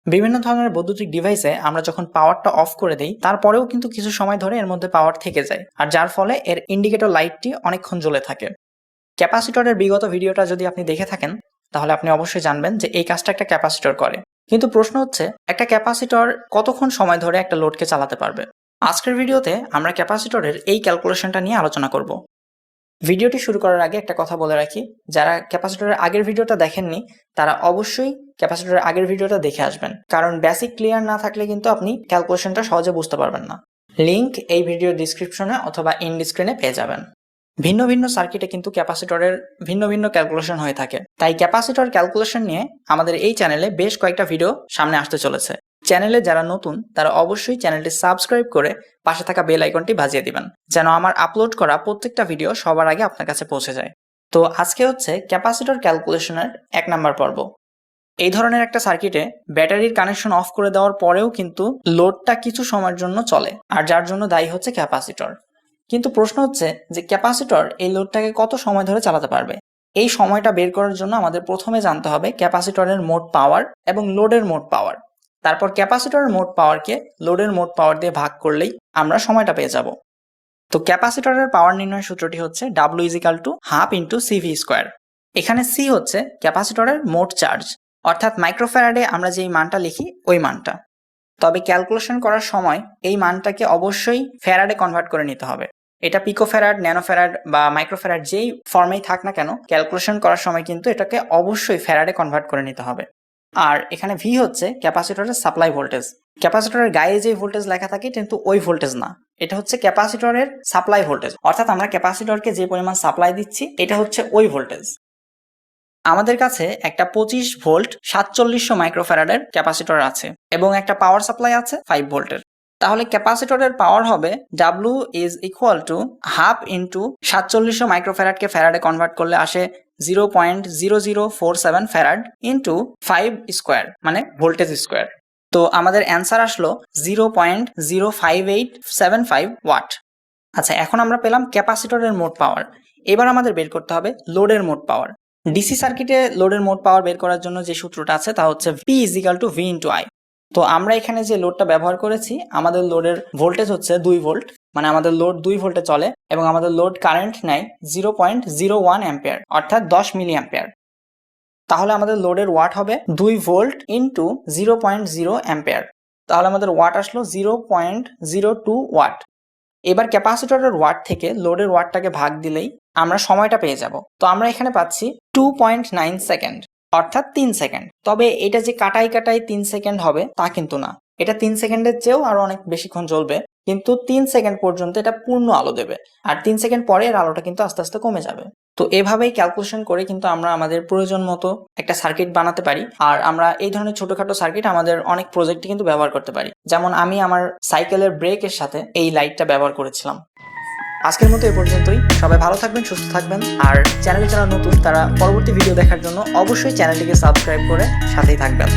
বিভিন্ন ধরনের বৈদ্যুতিক ডিভাইসে আমরা যখন পাওয়ারটা অফ করে দেই তারপরেও কিন্তু কিছু সময় ধরে এর মধ্যে পাওয়ার থেকে যায়, আর যার ফলে এর ইন্ডিকেটর লাইটটি অনেকক্ষণ জ্বলে থাকে। ক্যাপাসিটরের বিগত ভিডিওটা যদি আপনি দেখে থাকেন তাহলে আপনি অবশ্যই জানবেন যে এই কাজটা একটা ক্যাপাসিটর করে। কিন্তু প্রশ্ন হচ্ছে, একটা ক্যাপাসিটর কতক্ষণ সময় ধরে একটা লোডকে চালাতে পারবে? আজকের ভিডিওতে আমরা ক্যাপাসিটরের এই ক্যালকুলেশনটা নিয়ে আলোচনা করব। ভিডিওটি শুরু করার আগে একটা কথা বলে রাখি, যারা ক্যাপাসিটরের আগের ভিডিওটা দেখেননি তারা অবশ্যই ক্যাপাসিটরের আগের ভিডিওটা দেখে আসবেন, কারণ বেসিক ক্লিয়ার না থাকলে কিন্তু আপনি ক্যালকুলেশনটা সহজে বুঝতে পারবেন না। লিংক এই ভিডিওর ডিসক্রিপশনে অথবা এন্ড স্ক্রিনে পেয়ে যাবেন। ভিন্ন ভিন্ন সার্কিটে কিন্তু ক্যাপাসিটরের ভিন্ন ভিন্ন ক্যালকুলেশন হয়ে থাকে, তাই ক্যাপাসিটর ক্যালকুলেশন নিয়ে আমাদের এই চ্যানেলে বেশ কয়েকটা ভিডিও সামনে আসতে চলেছে। চ্যানেলে যারা নতুন তারা অবশ্যই চ্যানেলটি সাবস্ক্রাইব করে পাশে থাকা বেল আইকনটি বাজিয়ে দিবেন, যেন আমার আপলোড করা প্রত্যেকটা ভিডিও সবার আগে আপনার কাছে পৌঁছে যায়। তো আজকে হচ্ছে ক্যাপাসিটর ক্যালকুলেশনের 1 নাম্বার পর্ব। এই ধরনের একটা সার্কিটে ব্যাটারির কানেকশন অফ করে দেওয়ার পরেও কিন্তু লোডটা কিছু সময়ের জন্য চলে, আর যার জন্য দায়ী হচ্ছে ক্যাপাসিটর। কিন্তু প্রশ্ন হচ্ছে যে ক্যাপাসিটর এই লোডটাকে কত সময় ধরে চালাতে পারবে? এই সময়টা বের করার জন্য আমাদের প্রথমে জানতে হবে ক্যাপাসিটরের মোট পাওয়ার এবং লোডের মোট পাওয়ার। তারপর ক্যাপাসিটরের মোট পাওয়ারকে লোডের মোট পাওয়ার দিয়ে ভাগ করলেই আমরা সময়টা পেয়ে যাব। তো ক্যাপাসিটরের পাওয়ার নির্ণয় সূত্রটি হচ্ছে W = ½ × CV²। এখানে C হচ্ছে ক্যাপাসিটরের মোট চার্জ, অর্থাৎ মাইক্রোফ্যারাডে আমরা যেই মানটা লিখি ওই মানটা। তবে ক্যালকুলেশন করার সময় এই মানটাকে অবশ্যই ফ্যারাডে কনভার্ট করে নিতে হবে। এটা পিকোফ্যারাড, ন্যানোফ্যারাড বা মাইক্রোফ্যারাড যেই ফর্মেই থাক না কেন, ক্যালকুলেশন করার সময় কিন্তু এটাকে অবশ্যই ফ্যারাডে কনভার্ট করে নিতে হবে। আর এখানে V হচ্ছে ক্যাপাসিটরের সাপ্লাই ভোল্টেজ। ক্যাপাসিটরের গায়ে যে ভোল্টেজ লেখা থাকে কিন্তু ওই ভোল্টেজ না, এটা হচ্ছে ক্যাপাসিটরের সাপ্লাই ভোল্টেজ, অর্থাৎ আমরা ক্যাপাসিটরকে যে পরিমাণ সাপ্লাই দিচ্ছি এটা হচ্ছে ওই ভোল্টেজ। আমাদের কাছে একটা 25 ভোল্ট 4700 মাইক্রোফ্যারাডের ক্যাপাসিটর আছে এবং একটা পাওয়ার সাপ্লাই আছে 5 ভোল্টের। তাহলে ক্যাপাসিটরের পাওয়ার হবে W = ½ × 4700 মাইক্রোফ্যারাডকে ফ্যারাডে কনভার্ট করলে আসে 0.0047 ফ্যারাড ইন্টু 5² মানে ভোল্টেজ স্কোয়ার। তো আমাদের অ্যান্সার আসলো 0.05875 ওয়াট। আচ্ছা, এখন আমরা পেলাম ক্যাপাসিটরের মোট পাওয়ার। এবার আমাদের বের করতে হবে লোডের মোট পাওয়ার। ডিসি সার্কিটে লোডের মোট পাওয়ার বের করার জন্য যে সূত্রটা আছে তা হচ্ছে P = V × I। তো আমরা এখানে যে লোডটা ব্যবহার করেছি, আমাদের লোডের ভোল্টেজ হচ্ছে 2 ভোল্ট, মানে আমাদের লোড 2 ভোল্টে চলে এবং আমাদের লোড কারেন্ট নেয় 0.01 অ্যাম্পিয়ার, অর্থাৎ 10 মিলি অ্যাম্পিয়ার। তাহলে আমাদের লোডের ওয়াট হবে 2 ভোল্ট ইন্টু 0.0 অ্যাম্পিয়ার, তাহলে আমাদের ওয়াট আসলো 0.02 ওয়াট। এবার ক্যাপাসিটরের ওয়াট থেকে লোডের ওয়াটটাকে ভাগ দিলেই আমরা সময়টা পেয়ে যাব। তো আমরা এখানে পাচ্ছি 2.9 সেকেন্ড, অর্থাৎ 3 সেকেন্ড। তবে এটা যে কাটাই 3 সেকেন্ড হবে তা কিন্তু না, এটা 3 সেকেন্ডের চেয়েও আরো অনেক বেশিক্ষণ জ্বলবে, কিন্তু 3 সেকেন্ড পর্যন্ত এটা পূর্ণ আলো দেবে, আর 3 সেকেন্ড পরে এর আলোটা কিন্তু আস্তে আস্তে কমে যাবে। তো এভাবেই ক্যালকুলেশন করে কিন্তু আমরা আমাদের প্রয়োজন মতো একটা সার্কিট বানাতে পারি, আর আমরা এই ধরনের ছোটখাটো সার্কিট আমাদের অনেক প্রজেক্টে কিন্তু ব্যবহার করতে পারি। যেমন আমি আমার সাইকেলের ব্রেকের সাথে এই লাইটটা ব্যবহার করেছিলাম। আজকের মতো এ পর্যন্তই। সবাই ভালো থাকবেন, সুস্থ থাকবেন, আর চ্যানেলে যারা নতুন তারা পরবর্তী ভিডিও দেখার জন্য অবশ্যই চ্যানেলটিকে সাবস্ক্রাইব করে সাথেই থাকবেন।